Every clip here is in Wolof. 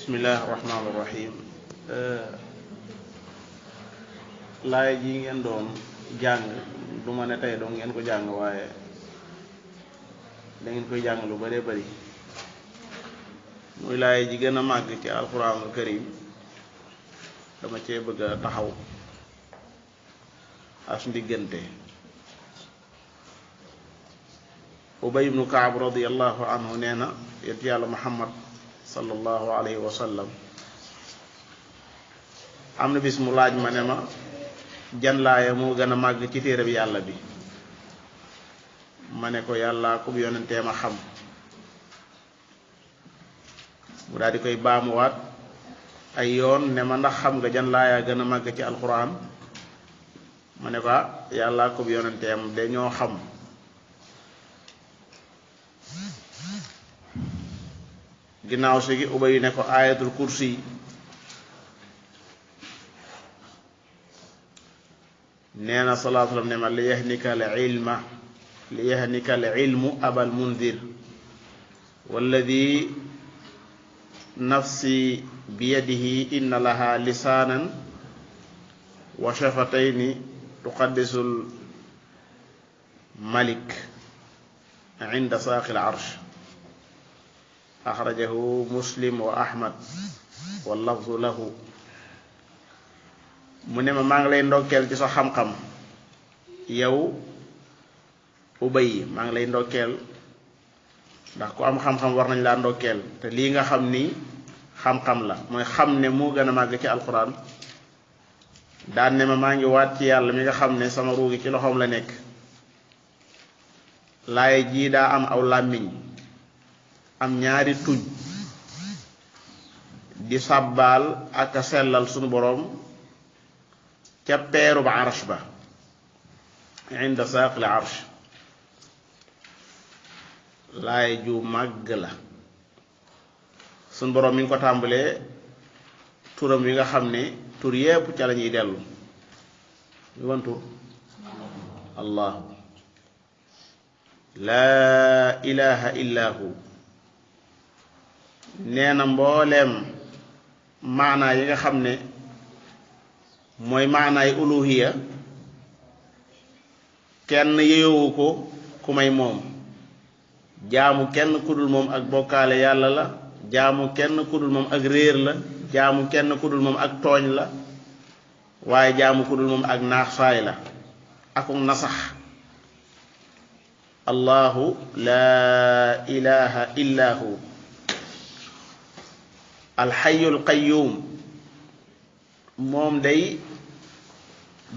bismillahir rahmanir rahim laay ji ngeen doon jàng du ma ne tey doon ngeen ko jàng waaye da ngeen koy jàng lu bëree bëri muy laay ji gën a màgg ci alquranul karim dama cee bëgg a taxaw as ndiggante Ubay ibnu Kaab radiyallahu anhu nee na yonent yàlla Muhammad sallallahu alayhi wa sallam am na bis mu laaj ma ne ma jan laaya moo gën a màgg ci téere bi yàlla bi ma ne ko yàllaa ko yonentee ma xam mu daal di koy baamuwaat ay yoon ne ma ndax xam nga jan laaya gën a màgg ci alquran ma ne ko yàllaa ko yonenteem dañoo xam ginnaaw si gi Ubay ne ko ayatul kursi nee na sallallahu alayhi wa sallam ne ma li yahnika al ilmu abal mundir walladi nafsi biyadihi inna laha lisaanan wa shafatayni tuqaddisul malik inda saaqil arsh axrajahu muslim wa ahmad wa lafzu lahu mu ne ma maa ngi lay ndokkeel ci sa xam-xam yow Ubay maa ngi lay ndokkeel ndax ku am xam-xam war nañ laa ndokkeel te lii nga xam ni xam-xam la mooy xam ne moo gën a màgg ci alquran daan ne ma maa ngi waat ci yàlla mi nga xam ne sama ruugi ci loxoom la nekk laay jii daa am aw làmmiñ am ñaari tuñ di sàbbaal ak a sellal sunu boroom ca peerub arsh ba inda saaqil arsh laay ju màgg la sunu boroom mi ngi ko tàmbalee turam wi nga xam ne tur yépp ca la ñuy dellu ñu wan tur allahu laa ilaha illa hu nee na mbooleem maanaa yi nga xam ne mooy maanaay uluhiya kenn yeyowu ko ku may moom jaamu kenn ku dul moom ak bokkaale yàlla la jaamu kenn ku dul moom ak réer la jaamu kenn ku dul moom ak tooñ la waaye jaamu ku dul moom ak naax saay la akuk nasax allahu laa ilaha illa hu alxayul qayyum moom day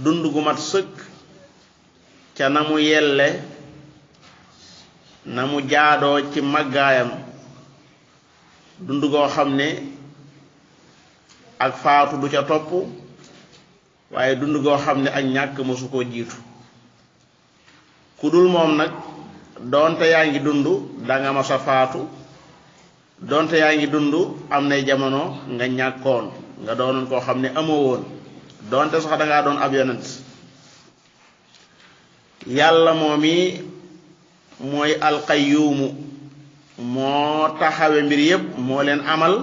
dund gu mat sëkk ca na mu yelle na mu jaadoo ci màggaayam dund goo xam ne ak faatu du ca topp waaye dund goo xam ne ak ñàkk mësu koo jiitu ku dul moom nag doonte yaa ngi dund danga ma sa faatu donte yaa ngi dund am nay jamono nga ñàkkoon nga doonoon koo xam ne amoo woon donte sax dangaa doon ab yonent yàlla moomi mooy alqayyuumu moo taxawe mbir yépp moo leen amal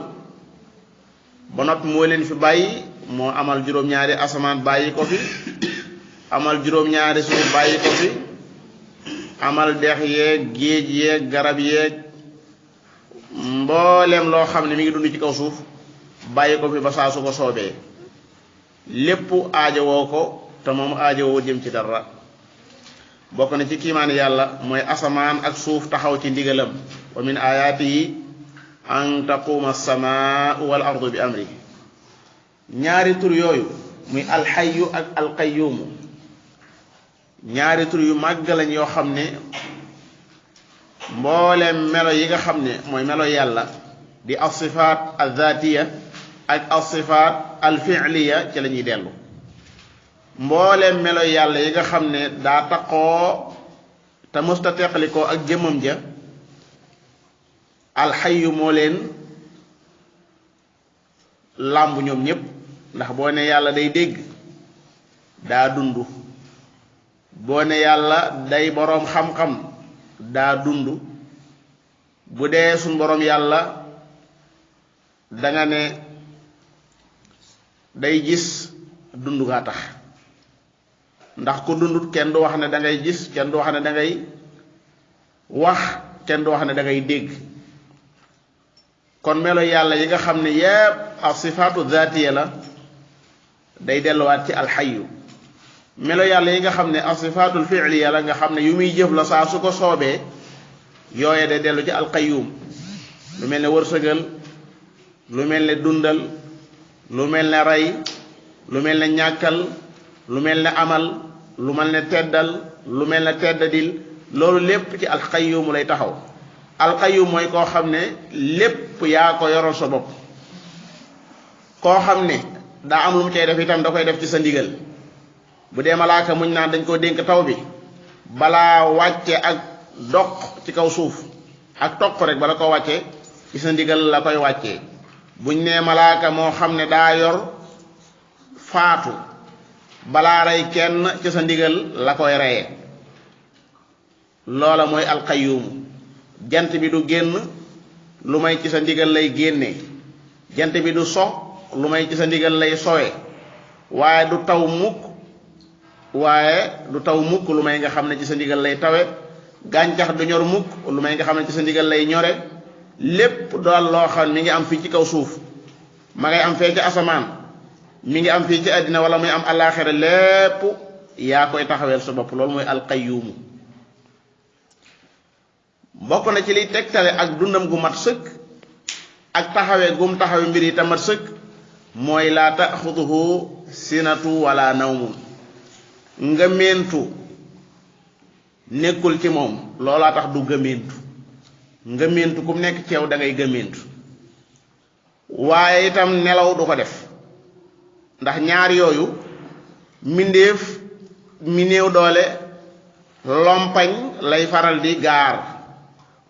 ba noppi moo leen fi bàyyi moo amal juróom-ñaari asamaan bàyyi ko fi amal juróom-ñaari suuf bàyyi ko fi amal dex yeeg géej yeeg garab yeeg mboolem loo xam ne mi ngi dund ci kaw suuf bàyyi ko fi ba saa su ko soobee lépp aajowoo ko te moom aajowoo jëm ci dara bokk na ci kiimaani yàlla mooy asamaan ak suuf taxaw ci ndigalam wa min ayaatihi an taquuma as-samaau wal ardu bi amri ñaari tur yooyu muy alxayu ak alqayyuumu ñaari tur yu màgg lañ yoo xam ne mbooleem melo yi nga xam ne mooy melo yàlla di as-sifaat al-zaatiya ak as-sifaat al-fi'liya ci la ñuy dellu mbooleem melo yàlla yi nga xam ne daa taqoo te mësta teqalikoo ak jëmmam ja alxayu moo leen làmb ñoom ñépp ndax boo ne yàlla day dégg daa dund boo ne yàlla day boroom xam-xam daa dund bu dee suñ boroom yàlla da nga ne day gis dundu ga tax ndax ko dundut kenn du wax ne da ngay gis kenn du wax ne da ngay wax kenn du wax ne da ngay dégg kon melo yàlla yi nga xam ne yépp ak sifaatu zaatiya la day delluwaat ci alxayu melo yàlla yi nga xam ne ak sifaatul fi'liya la nga xam ne yu muy jëf la saa su ko soobee yooye day dellu ci alqayyum lu mel ne wërsëgal lu mel ne dundal lu mel ne rey lu mel ne ñàkkal lu mel ne amal lu mel ne teddal lu mel ne teddadil loolu lépp ci alqayyum lay taxaw alqayyum mooy koo xam ne lépp yaa ko yoral sa bopp koo xam ne daa am lu mu cay def itam da koy def ci sa ndigal bu dee malaaka muñ naan dañ koo dénk taw bi balaa wàcce ak doq ci kaw suuf ak toq rek bala ko wàcce ci sa ndigal la koy wàccee buñ nee malaaka moo xam ne daa yor faatu balaa rey kenn ci sa ndigal la koy reyee loola mooy alqayyum jant bi du génn lu may ci sa ndigal lay génne jant bi du so lu may ci sa ndigal lay sowe waaye du taw mukk lu may nga xam ne ci sa ndigal lay tawe gàncax du ñor mukk lu may nga xam ne ci sa ndigal lay ñore lépp doon loo xam mi ngi am fii ci kaw suuf ma ngay am fee ci asamaan mi ngi am fii ci àddina wala muy am àllaaxira lépp yaa koy taxaweel sa bopp loolu mooy alqayyumu bokk na ci liy tegtale ak dundam gu mat sëkk ak taxawee gum taxawe mbir yi ta mat sëkk mooy laa taxuduhu sinatu wala nawmun ngëmeentu nekkul ci moom loolaa tax du ngëmeentu kum nekk ci yow da ngay gëmeentu waaye itam nelaw du ko def ndax ñaar yooyu mbindéef mi néew doole lompañ lay faral di gaar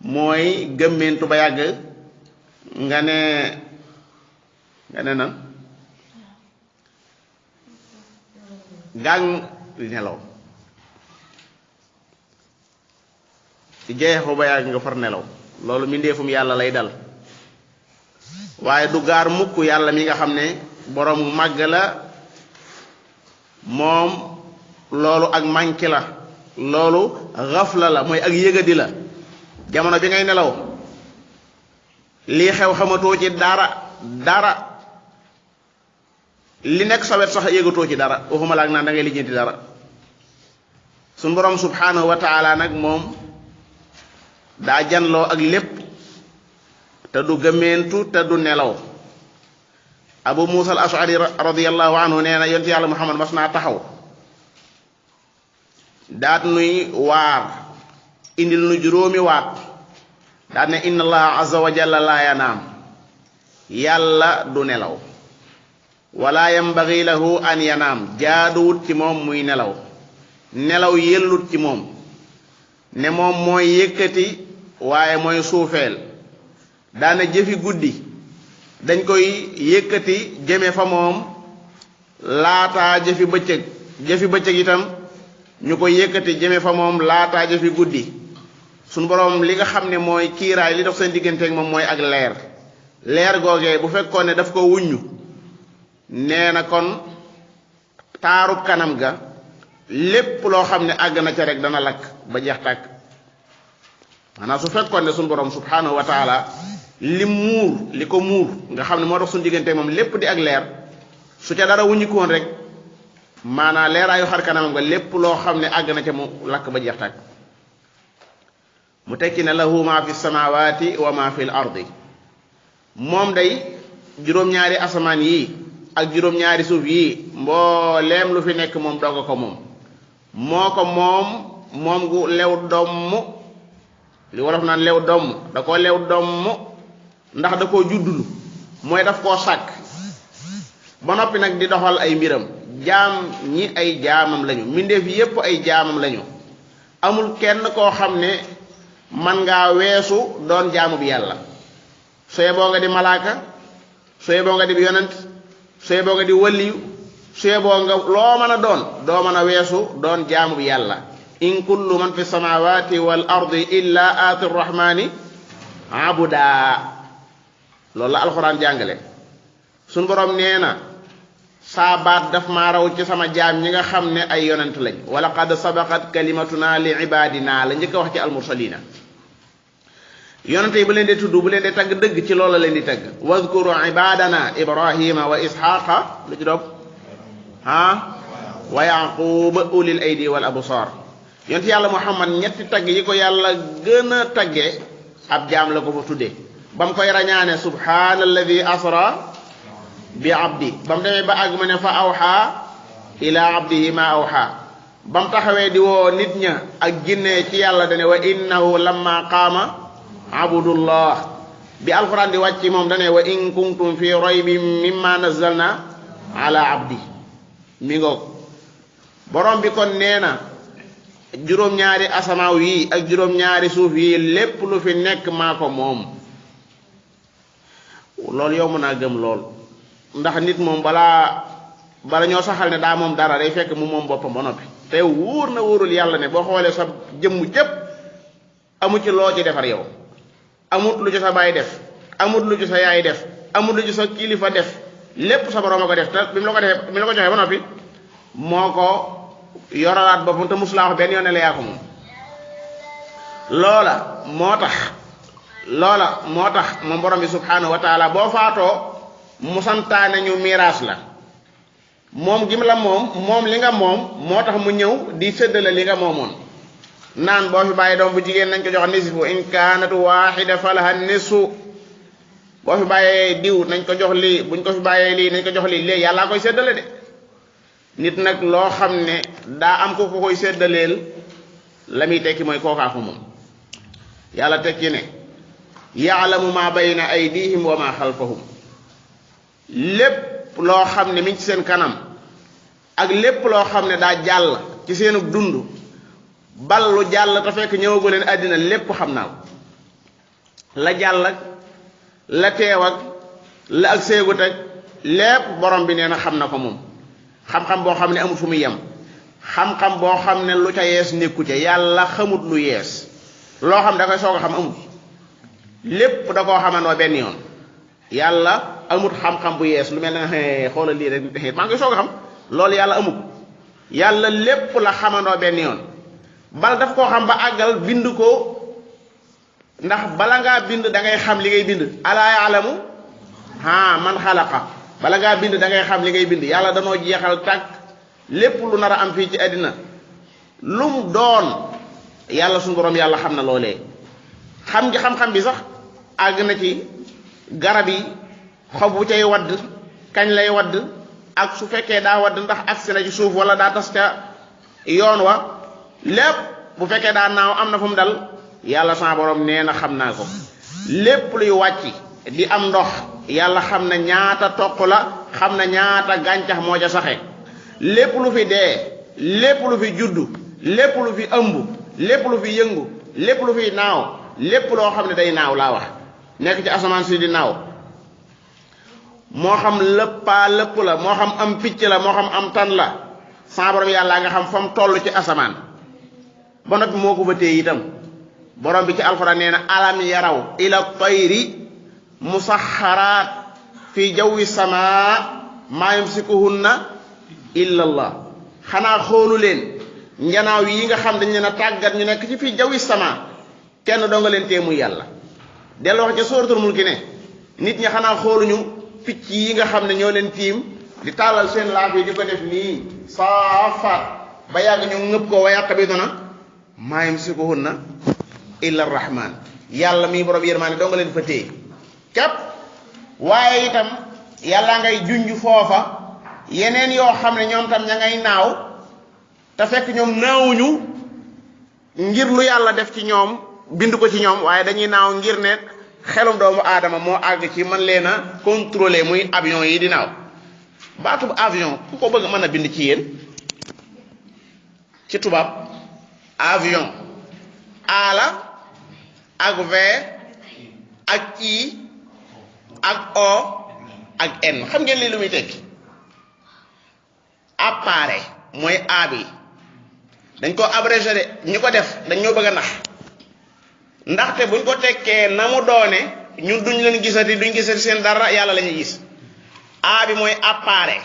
mooy gëmmentu ba yàgg nga ne nan gàng di nelaw ci jeexu ba yàgg nga far nelaw loolu mbindeefum yàlla lay dal waaye du gaar mukk yàlla mi nga xam ne boroom màgg la moom loolu ak manki la loolu xafla la mooy ak yëgadi la jamono bi ngay nelaw lii xew xamatoo ci dara li nekk sa wet sax yëgatoo ci dara waxuma la ak naan da ngay lijjanti dara suñ boroom subhanahu wa taala nag moom daa janloo ak lépp te du gëmmentu te du nelaw abu musa al ashari radiyallahu anhu nee na yonent yàlla muhammad mas naa taxaw daat nuy waar indil nu juróomi waat daat ne inna allaha azza wa jalla laa yanaam yàlla du nelaw wala yambagi lahu an yanaam jaaduwut ci moom muy nelaw nelaw yellut ci moom ne moom mooy yëkkati waaye mooy suufeel daana jëfi guddi dañ koy yëkkati jëme fa moom laataa jëfi bëccëg itam ñu koy yëkkati jëme fa moom laataa jëfi guddi suñu boroom li nga xam ne mooy kiiraay li dox seen digganteeg moom mooy ak leer googee bu fekkoon ne daf ko wuññu nee na kon taarub kanam ga lépp loo xam ne àgg na ca rek dana lakk ba jeex tàkk maanaam su fekkoon ne suñu boroom subhanahu wa taala li ko muur nga xam ne moo dox suñu digganteeg moom lépp di ak leer su ca dara wuññi ko woon rek maanaam leeraayu xar kanamam nga lépp loo xam ne àgg na ca mu lakk ba jeex tàkk mu tekki ne lahu ma fi samawati wa ma fi l ardi moom day juróom-ñaari asamaan yii ak juróom-ñaari suuf yii mbooleem lu fi nekk moom dooga ko moom moo ko moom gu lew domm li wolof naan lew domm da koo lew domm ndax da koo juddulu mooy daf koo sàkk ba noppi nag di doxal ay mbiram jaam ñi ay jaamam lañu mbindeef yépp ay jaamam lañu amul kenn koo xam ne man ngaa weesu doon jaamu bi yàlla soye boo nga di malaaka soye boo nga di yonent soye boo nga di waliyu soye boo nga loo mën a doon doo mën a weesu doon jaamu bi yàlla in kullu man fi samawati wal ardi illa aati rrahmani abuda loolu la alxuraan jàngale sun borom nee na saa baat daf maa raw ci sama jaam ñi nga xam ne ay yonent lañ wala qad sabaqat kalimatuna li ibadina la njëkk a wax ci almursalina yonent yi bu leen di tudd bu leen di tagg dëgg ci loolu leen di tagg wazkuru ibadana ibrahima wa ishaqa lu ci doog wa yaqub ulil aydi wal absar yonent yàlla muhammad ñetti tagg yi ko yàlla gën a tagge ab jaam la ko fa tuddee ba mu koy rañaane subhaanalladi asra bi abdi ba mu demee ba àgg ma ne fa awxa ila abdihi ma awxa ba mu taxawee di woo nit ña ak jinne ci yàlla dane wa innahu lamma qaama abudullah bi alquran di wàcc moom dane wa in kuntum fi raybin mimma nazzalna ala abdi mi ngoog borom bi kon nee na juróom-ñaari asamaaw yi ak juróom-ñaari suuf yi lépp lu fi nekk maa ko moom loolu yow mën naa gëm lool ndax nit moom bala ñoo saxal ne daa moom dara day fekk mu moom boppam ba noppi te wóor na wóorul yàlla ne boo xoolee sa jëmm jépp amu ci loo ci defar yow amut lu ci sa baay def amut lu ci sa yaay def amut lu ci sa kilifa def lépp sa borom a ko def te bi mu la ko joxee ba noppi moo ko yoralaat boppam te musulaa wax benn yoon ne la yaa ko moom loola moo tax moom borom bi subhanahu wa taala boo faatoo mu santaane ñu miraas la moom gim la moom li nga moom moo tax mu ñëw di séddale li nga moomoon naan boo fi bàyyi doom bu jigéen nañ ko jox nisfu in kaanat waaxida falaha nisfu boo fi bàyyee diw nañ ko jox lii buñ ko fi bàyyee lii nañ ko jox lii léegi yàllaa koy séddale de nit nag loo xam ne daa am ko koy séddaleel la muy tekki mooy kookaa ko moom yàlla tekki ne yaalamu ma bayna aydihim wa ma xalfahum lépp loo xam ne mi ngi ci seen kanam ak lépp loo xam ne daa jàll ci seenu dund ballu jàll te fekk ñëwagu leen àddina lépp xam naa ko la jàll ak la teew ak la ak séegut ak lépp borom bi nee na xam na ko moom xam-xam boo xam ne amul fu muy yem xam-xam boo xam ne lu ca yees nekku ca yàlla xamut lu yees loo xam da koy soog a xam amut lépp da koo xamandoo benn yoon yàlla amut xam-xam bu yees lu mel ne xoolal lii rek maa ngi soog a xam loolu yàlla amut yàlla lépp la xamandoo benn yoon bal daf koo xam ba àggal bind ko ndax bala ngaa bind da ngay xam li ngay bind alaa yaalamu man xalaqa bala ngaa bind da ngay xam li ngay bind yàlla danoo jeexal tàkk lépp lu nar a am fii ci àddina lum doon yàlla suñu borom yàlla xam na loolee xam ngi xam-xam bi sax àgg na ci garab yi xob bu cay wadd kañ lay wadd ak su fekkee daa wadd ndax agsi na ci suuf wala daa tas ca yoon wa lépp bu fekkee daa naaw am na fu mu dal yàlla sama borom nee na xam naa ko lépp luy wàcc di am ndox yàlla xam na ñaata toq la xam na ñaata gàncax moo ca saxe lépp lu fi dee lépp lu fi juddu lépp lu fi ëmb lépp lu fi yëngu lépp lu fi naaw lépp loo xam ne day naaw laa wax nekk ci asamaan si di naaw moo xam lëppaa lëpp la moo xam am picc la moo xam am tan la sama borom yàlla nga xam fa mu toll ci asamaan ba noppi moo ko fa téye itam borom bi ci alxuraan nee na alam yaraw ila tayri musaxaraat fi jawwi samaa maa yumsikuhunna illa allah xanaa xoolu leen njanaaw yi nga xam dañ leen a tàggat ñu nekk ci fii jawwi samaa kenn doo nga leen tee muy yàlla dellu wax ca sóoratul mulki ne nit ñi xanaa xooluñu picc yi nga xam ne ñoo leen tiim di tàllal seen laaf yi di ko def nii saafaat ba yàgg ñu ngëpp ko wa yaqbiduna maa yumsikuhunna illa arrahman yàlla mii borom yërmaane doo nga leen fa téye képp waaye itam yàlla ngay junj foofa yeneen yoo xam ne ñoom tam ña ngay naaw te fekk ñoom naawuñu ngir lu yàlla def ci ñoom bind ko ci ñoom waaye dañuy naaw ngir ne xelum doomu aadama moo àgg ci mën leen a contrôler muy avion yi di naaw baatub avion ku ko bëgg mën a bind ci yéen ci tubaab avion ala ak v ak i ak o ak n xam ngeen lii lu muy tekki appareil mooy a bi dañ ko abrégé de ñu ko def dañ ñoo bëgg a nax ndaxte buñ ko tekkee na mu doone ñun duñ leen gisati duñ gisati seen dara yàlla la ñuy gis A bi mooy appareil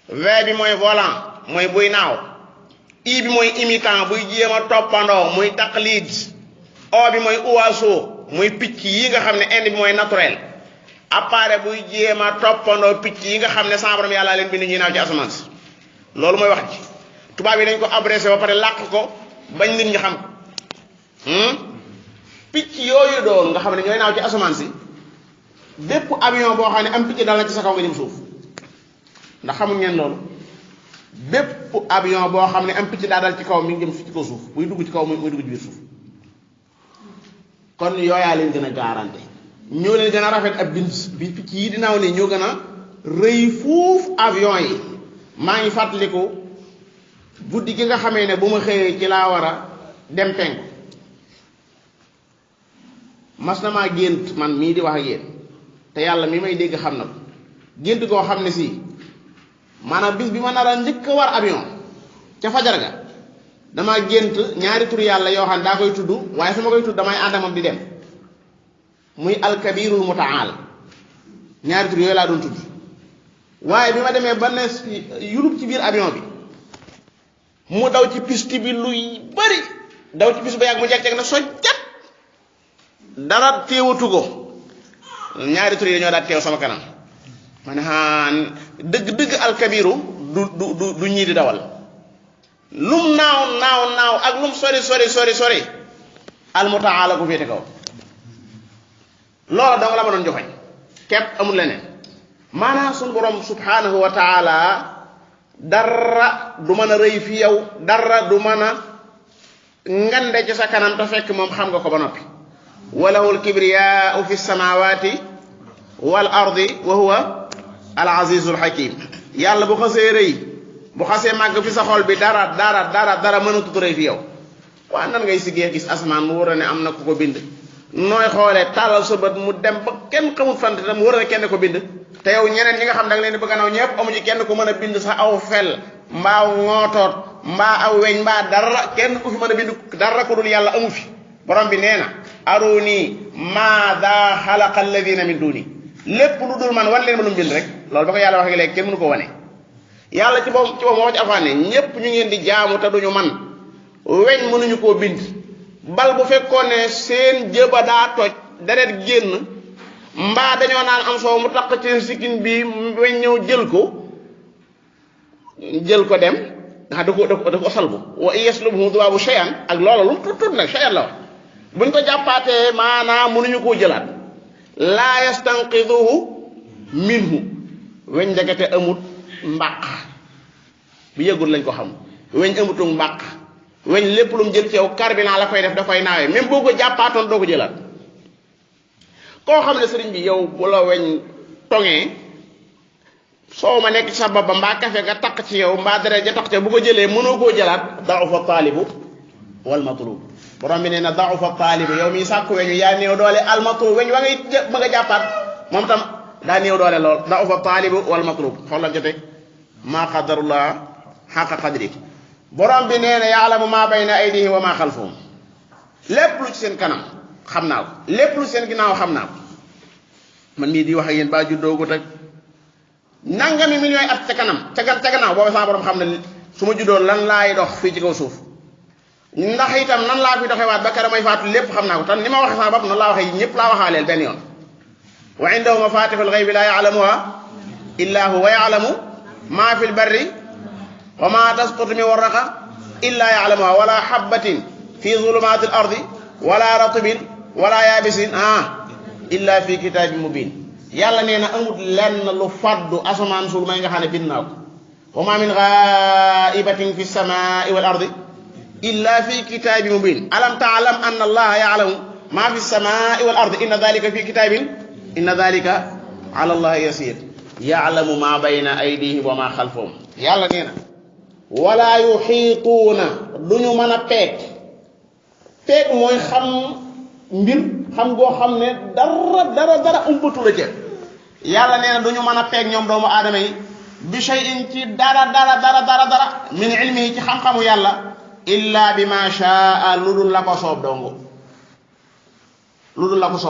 V bi mooy volant mooy buy naaw I bi mooy imitant buy jéem a toppandoo muy taqlid O bi mooy oiseau muy picc yi nga xam ne indi bi mooy naturel appareil buy jéem a toppandoo picc yi nga xam ne sa borom yàlla leen bind ñuy naaw ci asamaan si loolu mooy wax ji tubaab yi dañ ko abrégé ba pare làq ko bañ nit ñi xam ko picc yooyu doon nga xam ne ñooy naaw ci asamaan si bépp avion boo xam ne am picc dal na ci sa kaw nga jëm suuf ndax xamuñ ngeen loolu bépp avion boo xam ne am picc daa dal ci kaw mi ngi jëm ci kaw suuf buy dugg ci kaw muy dugg ci biir suuf kon yooyaa leen gën a garanté ñoo leen gën a rafet ab bind bi picc yi di naaw nii ñoo gën a rëy fuuf avion yi maa ngi fàttaliku guddi gi nga xamee ne bu ma xëyee ci laa war a dem penku mas na maa gént man mii di wax ak yéen te yàlla mi may dégg xam na ko gént koo xam ne si maanaam bis bi ma nar a njëkk a war avion ca fajar ga damaa gént ñaari tur yàlla yoo xam ne daa koy tudd waaye su ma koy tudd damay ànd ak moom di dem muy alkabirul mutaal ñaari tur yooyu laa doon tudd waaye bi ma demee ba ne yulub ci biir avion bi mu daw ci piste bi luy bari daw ci piste ba yàgg mu jeg-jeg na sojjat dara teewatu ko ñaari tur yi dañoo daal teew sama kanam ma ne dëgg-dëgg alkabiru du ñii di dawal lum naaw ak lum sori almutaala ko féete kaw loola dong la ma doon joxoñ képp amul leneen maanaam suñu borom subhanahu wa taala dara du mën a rëy fi yow dara du mën a ngande ci sa kanam te fekk moom xam nga ko ba noppi walahu alkibriyaau fi samawati wal ardi wa huwa al azizul hakim yàlla bu xasee rëy bu xasee màgg fi sa xol bi dara mënatut rëy fi yow waaye nan ngay siggee gis asamaan mu war a ne am na ku ko bind nooy xoolee tàllal sa bët mu dem ba kenn xamul fant tam war a ne kenn ko bind te yow ñeneen ñi nga xam da nga leen di bëgg a naw ñëpp amu ci kenn ku mën a bind sax aw fel mbaa ngootoot mbaa aw weñ mbaa dara kenn ku fi mën a bind dara ku dul yàlla amu fi borom bi nee na aruni maada xalaqa alladina min duni lépp lu dul man wan leen mënum bind rek loolu ba ko yàlla waxee léegi kenn mënu ko wane yàlla ci boppam moo ci alxuraan ne ñépp ñu ngeen di jaamu te duñu man weñ mënuñu koo bind bal bu fekkoon ne seen jëba daa toj deret génn mbaa dañoo naan am soow mu taq ci sikkin bi weñ ñëw jël ko dem ndax da ko salbu wa yaslubhu dubaabu shay'an ak loola lu tut nag shay'an la wax buñ ko jàppaatee maanaam mënuñu koo jëlaat laa yastanqiduhu minhu weñ ndekete amut mbàq bi yëgul lañ ko xam weñ amutum mbàq weñ lépp lu mu jël ci yow carburant la koy def da koy naawee même boo ko jàppaatoon doo ko jëlaat koo xam ne sëriñ bi yow bu la weñ toŋee soo ma nekk ci sa bopp ba mbaa kafe nga taq ci yow mbaa deret ja taq ci bu ko jëlee mënoo koo jëlaat da'ufa taalibu wal matlub borom bi nee na da'ufa taalibu yow miy sàkku weñu yaa néew doole al matlub weñ wa ngay ma nga jàppaat moom tam daa néew doole lool da'ufa taalibu wal matlub xoolal jote maa qadarullah xaqa qadri borom bi nee na yaalamu maa bayna aydihim wa maa xalfahum lépp lu ci seen kanam xam naa ko lépp lu ci seen ginnaaw xam naa ko man mii di wax ak yéen ba juddoogut ak nangami millions at ca kanam ca gannaaw booba sama borom xam ne su ma juddoon lan laay dox fii ci kaw suuf ndax itam nan laa fi doxewaat ba kera may faatu lépp xam naa ko tan ni ma waxee sama bopp noonu laa waxee ñëpp laa waxaaleel benn yoon wa indahu mafatihul ghaybi laa ya'lamuha illa huwa ya'lamu maa fil barri wa maa tasqutu min warraqa illa ya'lamuha wala habbatin fi zulumatil ardi wala ratbin wala yaabisin illa fi kitabin mubin yàlla nee na amut lenn lu faddu asamaan suul may nga xam ne bind naa ko wa ma min ghaibatin fi samai wal ardi illa fi kitabin mubin alam ta'lam anna allaha ya'lamu ma fi samai wal ardi inna dhalika fi kitabin inna dhalika ala allahi yasir ya'lamu ma bayna aydihim wa ma khalfahum yàlla nee na wala yuxiituuna duñu mën a peeg mooy xam mbir xam goo xam ne dara umbatu la ca yàlla nee na duñu mën a peeg ñoom doomu aadama yi bi shay'in ci dara min ilmihi ci xam-xamu yàlla illa bi ma shaa lu dul la ko soob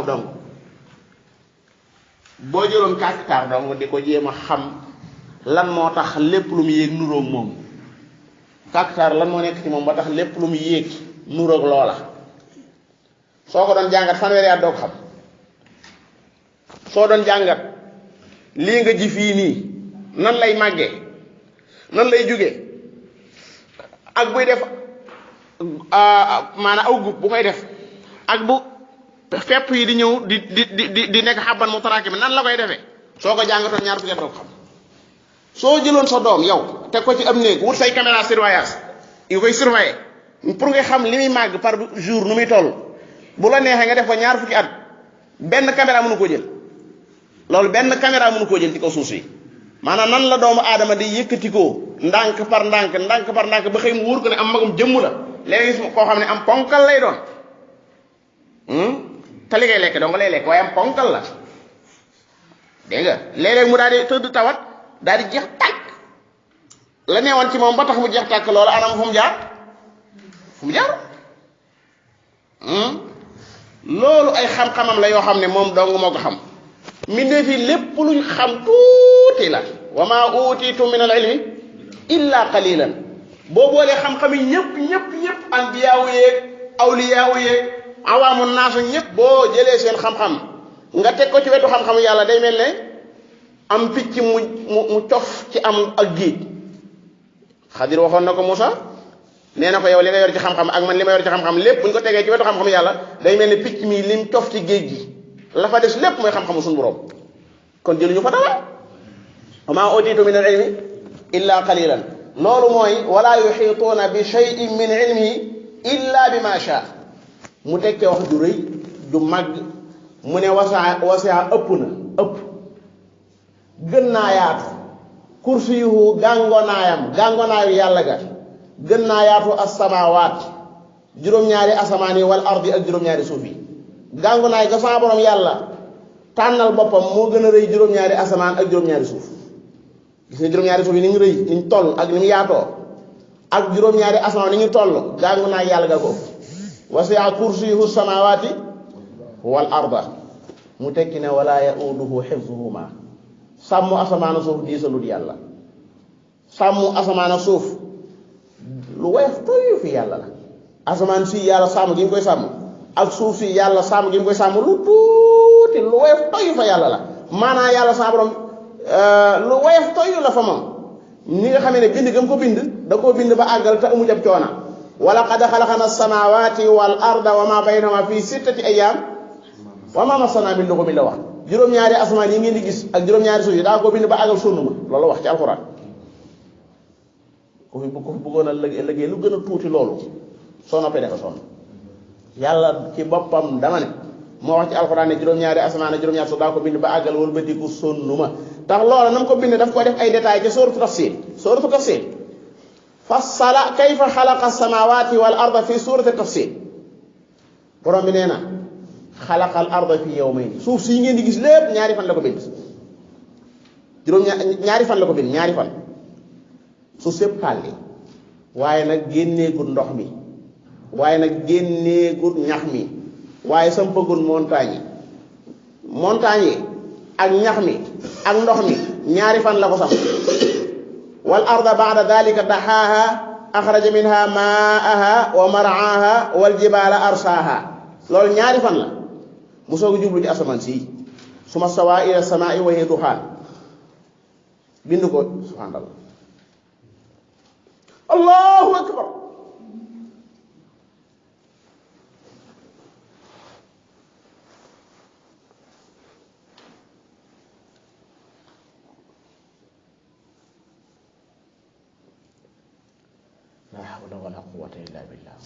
dongu boo jëloon kàkkatar dong di ko jéem a xam lan moo tax lépp lu mu yéeg nuroog moom kàkkatar lan moo nekk ci moom ba tax lépp lu mu yéeg nuroog loola soo ko doon jàngat fanweeri at doo ko xam soo doon jàngat lii nga ji fii nii nan lay màggee nan lay jóge ak buy def maanaam aw gub bu koy def ak bu fepp yi di ñëw di nekk xabban mu taraaki bi nan la koy defee soo ko jàngatoon ñaar fukki at doo ko xam soo jëloon sa doom yow teg ko ci am néeg wut say caméra surveillance yu koy surveiller pour nga xam li muy màgg par jour nu muy toll bu la neexee nga def ko ñaar fukki at benn caméra mënu koo jël loolu benn caméra mënu koo jël ci kaw suuf si maanaam nan la doomu aadama di yëkkatikoo ndànk par ndànk ba xëy mu wóor ko ne am magum jëmm la léegi gis koo xam ne am ponkal lay doon te li ngay lekk dong lay lekk waaye am ponkal la dégg nga léeg-léeg mu daal di tëdd tawat daal di jeex tàkk la neewoon ci moom ba tax mu jeex tàkk loolu anam fu mu jaar loolu ay xam-xamam la yoo xam ne moom dong moo ko xam mbindeef yi lépp luñ xam tuuti la wa maa utiitu min al ilmi illa qalilan boo boolee xam-xam yi ñëpp anbiyaawu yeeg awliyaawu yeeg awaamu naasu ñëpp boo jëlee seen xam-xam nga teg ko ci wetu xam-xamu yàlla day mel ne am picc mu cof ci am ak géej Xadir waxoon na ko Moussa nee na ko yow li nga yor ci xam-xam ak man li ma yor ci xam-xam lépp bu ñu ko tegee ci wetu xam-xamu yàlla day mel ne picc mi lim cof ci géej gi la fa des lépp mooy xam-xamu suñu borom kon jëluñu fa dara wa maa utiitu min al ilmi illa qalilan loolu mooy wala yuxiituuna bi shay'in min ilmihi illa bi ma shaa mu tekkee wax ju rëy ju màgg mu ne wasaa ëpp gën naa yaatu kursiyuhu gàngonaayu yàlla ga gën naa yaatu as-samaawaat juróom-ñaari asamaan yi wal ardi ak juróom-ñaari suuf yi gàngonaay ga sama borom yàlla tànnal boppam moo gën a rëy juróom-ñaari asamaan ak juróom-ñaari suuf gis nga juróom-ñaari suuf yi ni ñu rëy ni ñu toll ak ni mu yaatoo ak juróom-ñaari asamaan ni ñu toll gàngonaay yàlla ga ko wasi'a kursiyuhu samaawaati wal arda mu tekki ne wala yauduhu xifzuhuma sàmm asamaan suuf diisalut yàlla sàmm asamaan suuf lu woyof toyu fi yàlla la asamaan si yàlla sàmm gi mu koy sàmm ak suuf si yàlla sàmm gi mu koy sàmm lu tuuti lu woyof toyu fa yàlla la maanaam yàlla sa borom lu woyof toyu la fa moom ni nga xamee ne bind gam ko bind da koo bind ba àggal te amu jab coona wala qad xalaqna as-samawati wal arda wa ma baynahuma fi sittati ayyam wa ma massana min lughub la wax juróom-ñaari asamaan yi ngeen di gis ak juróom-ñaari suuf yi daa koo bind ba àggal sonn ma loolu wax ci alxuraan ku fi bëggoon a liggéey lu gën a tuuti loolu soo noppee dafa sonn yàlla ci boppam dama ne moo wax ci alxuraan ne juróom-ñaari asamaan ak juróom-ñaari suuf daa ko bind ba àggal wala ba diku sonn ma tax loola na mu ko bind daf ko def ay détails ci sooratu tafsir fassala kayfa xalaqa samawati wal arda fi suurati tafsir borom bi nee na xalaqa al arda fi yawmayn suuf si ngeen di gis lépp ñaari fan la ko bind ñaari fan la ko bind ñaari fan suuf sépp tàlli waaye nag génneegul ndox mi waaye nag génneegul ñax mi waaye sampagul montagne yi ak ñax mi ak ndox mi ñaari fan la ko sam wal arda ba'da dhalika dahaaha axraja minha maaha wa mar'aaha wal jibaala arsaaha loolu ñaari fan la mu soog a jublu ci asamaan si suma stawaa ila samaa'i wa hiya duxaan bind ko subhaanallah allahu akbar la hawla wala quwwata illa billah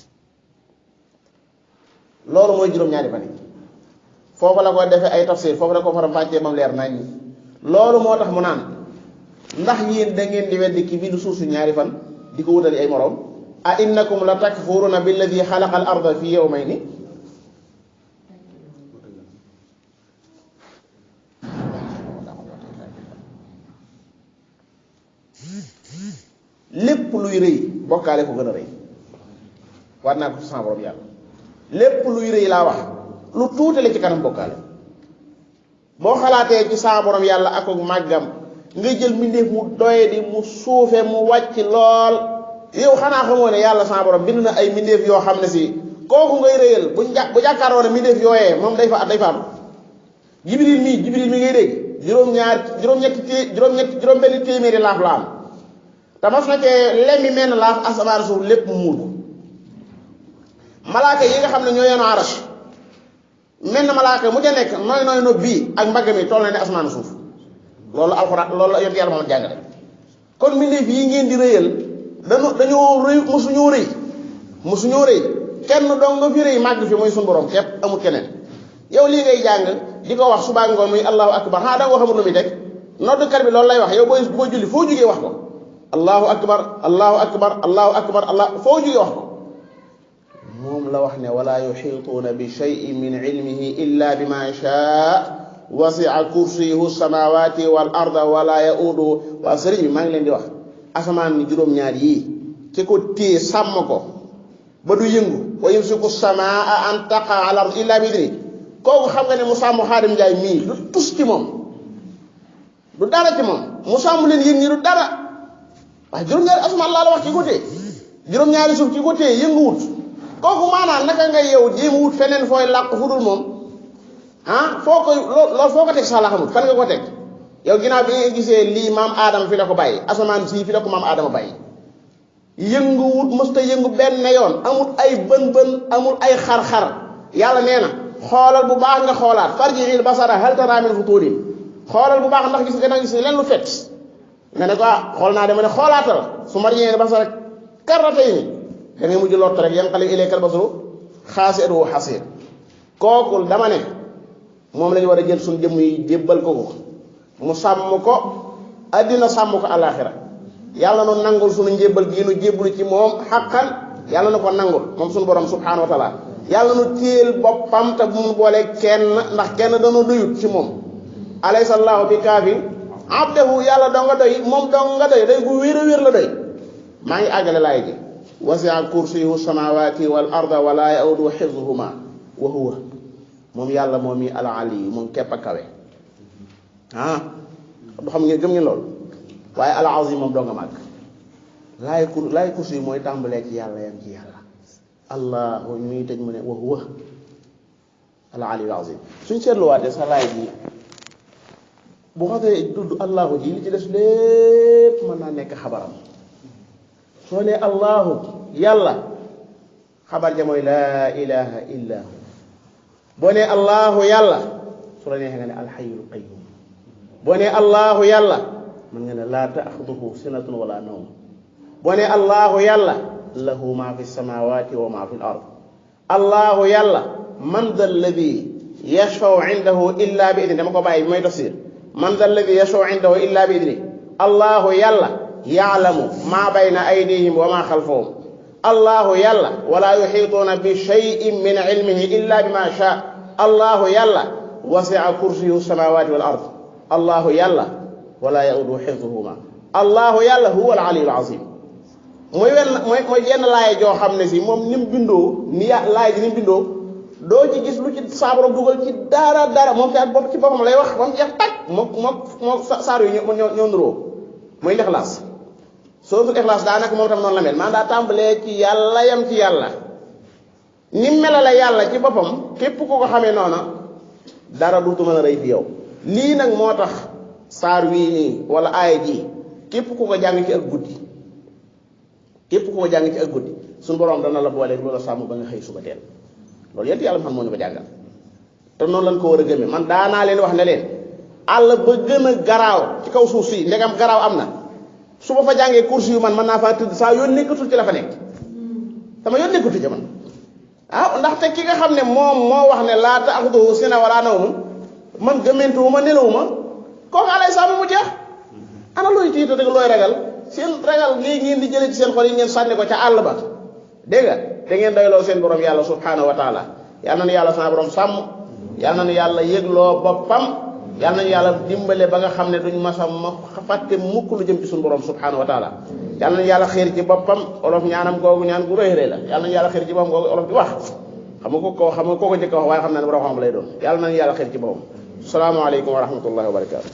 loolu mooy juróom-ñaari fan yi foofu la ko defee ay tafsir foofu la ko faram fàccee mam leer nañ loolu moo tax mu naan ndax yéen da ngeen di weddi ki bindu suuf si ñaari fan di ko wutali ay moroom a innakum la takfuruna billadi xalaqa al arda fi yawmayni lépp luy rëy bokkaale ko gën a rëy war naa ko ci sama borom yàlla lépp luy rëy laa wax lu tuutale ci kanam bokkaale boo xalaatee ci saa borom yàlla ak màggam nga jël mbindeef mu doye di mu suufe mu wàcc lool yow xanaa xamoo ne yàlla saa borom bind na ay mbindeef yoo xam ne si kooku ngay réyal bu jàkkaaroo ne mbindeef yooyee moom day faatu jibril mi ngay dégg juróom benn téeméeri laaf la am te mas na cee lemmi menn laaf asamaan suuf lépp mu muur ko malaaka yi nga xam ne ñoo yenu arash menn malaaka mu ca nekk nooy no bii ak mbagg mi toll na ne asamaan suuf loolu alxuraan loolu la yonent yàlla moom jàngale kon mbindeef yi ngeen di rëyal dañoo rëy mosuñoo rëy kenn dong nga fi rëy màgg fi mooy suñu borom képp amul keneen yow lii ngay jàng di ko wax subaa ngoon muy allahu akbar xanaa da nga ko xamul lu muy teg noddkat bi loolu lay wax yow boo julli foo jugee wax ko allahu akbar allahu akbar allahu akbar foo jugee wax ko moom la wax ne wala yuxiituuna bi cheyin min ilmihi illa bima shaa wasi'a kursiyuhu samawati wal arda wala yaudu waaw sëriñ bi maa ngi leen di wax asamaan ni juróom-ñaar yii ki ko téye sàmm ko ba du yëngu wa yumsiku samaa an taqa ala ard illa bi idni kooku xam nga ne mu sàmm Xaadim Njaay mii du tus ci moom du dara ci moom mu sàmm leen yéen ñi du dara waaye juróom-ñaari asamaan laa la wax ki ko téye juróom-ñaari suuf ki ko téye yënguwut kooku maanaam naka nga yow jéem wut feneen fooy làq fu dul moom foo koy loolu foo ko teg sax la xamul fan nga ko teg yow ginnaaw bi nga gisee lii maam aadama fi la ko bàyyi asamaan sii fi la ko maam aadama bàyyi yënguwut mësta yëngu benn yoon amul ay bën amul ay xar-xar yàlla nee na xoolal bu baax nga xoolaat farji'il basara hal taraa min futuurin xoolal bu baax ndax gis nga gis leen lu fet nga ne ko xool naa dama ne xoolaatal su marji'il basara karratayni da ngay mujj lott rek yanqalib ilaykal basaru xaasi'an wa huwa hasiir kooku dama ne moom lañu war a jël suñu jëmm yi jébbal ko mu sàmm ko àddina sàmm ko àllaaxira yàlla nu nangul suñu njébbal gi nu jébbalu ci moom xaqan yàlla na ko nangul moom suñu borom subhaanahu wa taala yàlla nu téel boppam te bu mu boole kenn ndax kenn dana doyut ci moom alaysa allaahu bi kaafin abdahu yàlla doo nga doy moom doo nga doy doy bu wér a wér la doy maa ngi àggale laay ji wasi'a kursiyuhu samawati wal arda wa laa ya'uduhu hifzuhuma wa huwa moom yàlla moom yi al aliyu moom képp a kawe du xam ngeen gëm ngeen loolu waaye al azim moom doo nga màgg laay kursi yi mooy tàmbalee ci yàlla yam ci yàlla allah muy tëj mu ne wa huwa al aliyu al azim suñ seetluwaatee sa laay ji bu xasee tudd allahu ji li ci des lépp mën naa nekk xabaram soo nee allahu yàlla xabar ja mooy laa ilaha illa hu boo nee allahu yàlla su la neexee nga ne alxayyul qayyum boo nee allahu yàlla mën nga ne laa taaxuduhu sinatun wala nawm boo nee allahu yàlla lahu ma fi samawati wa ma fi l ard allahu yàlla man da alladi yashfau indahu illa bi idni dama ko bàyyi bi may tafsir man da alladi yashfau indahu illa bi idni allahu yàlla yaalamu ma bayna aydihim wa ma xalfahum allahu yàlla wala yuxiituuna bi cheyin min ilmihi illa bima shaa allahu yàlla wasi'a kursiyuhu samawati wal ard allahu yàlla wala yauduhu xifduhuma allahu yàlla huwa al aliyu al azim mooy yenn laay joo xam ne si moom ni mu bindoo ni laay ji ni mu bindoo doo ci gis lu ci saabaro dugal ci dara moom ci boppam lay wax moom jeex tàkk moo saar yu ñoo nuroo mooy Ixlaas sooratul Ixlaas daanaka moom tam noonu la mel man daa tàmbalee ci yàlla yam ci yàlla ni melale yàlla ci boppam képp ku ko xamee noona dara duutu mën a rëy fi yow lii nag moo tax saar wii nii wala aaya ji képp ku ko jàng ci ak guddi suñu borom dana la booleeg loola sàmm ba nga xëy suba teel loolu yéen yàlla xam moo ñu ko jàngal te noonu lañ ko war a gëmee man daanaa leen wax ne leen àll ba gën a garaaw ci kaw suuf si ndegam garaaw am na su ma fa jàngee course yu man mën naa faa tëdd saa yoon nekkatul ci la fa nekk sama yoon nekkatul ci man ndaxte ki nga xam ne moom moo wax ne laa ta'xuduhu sinatun wala nawm man gëmmentuwuma nelawuma kooku alay sàmm mu jeex ana looy tiita dëgg looy ragal seen ragal léegi ngeen di jëlee ci seen xol yi ngeen sànni ko ca àll ba dégg nga da ngeen doyloo seen borom yàlla subhanahu wa taala yàlla na yàlla sama borom sàmm yàlla na yàlla yëgloo boppam yàlla nañu yàlla dimbale ba nga xam ne duñ masa ma fàtte mukk lu jëm ci suñu borom subhanahu wa taala yàlla nañu yàlla xéer ci boppam olof ñaanam googu ñaan gu rëy rëy la yàlla nañu yàlla xéer ci boppam googu olof di wax xam nga ko njëkk a wax waaye xam naa ne borom xam lay doon yàlla nañu yàlla xéer ci boppam salaamaaleykum wa rahmatullahi wa barakaatu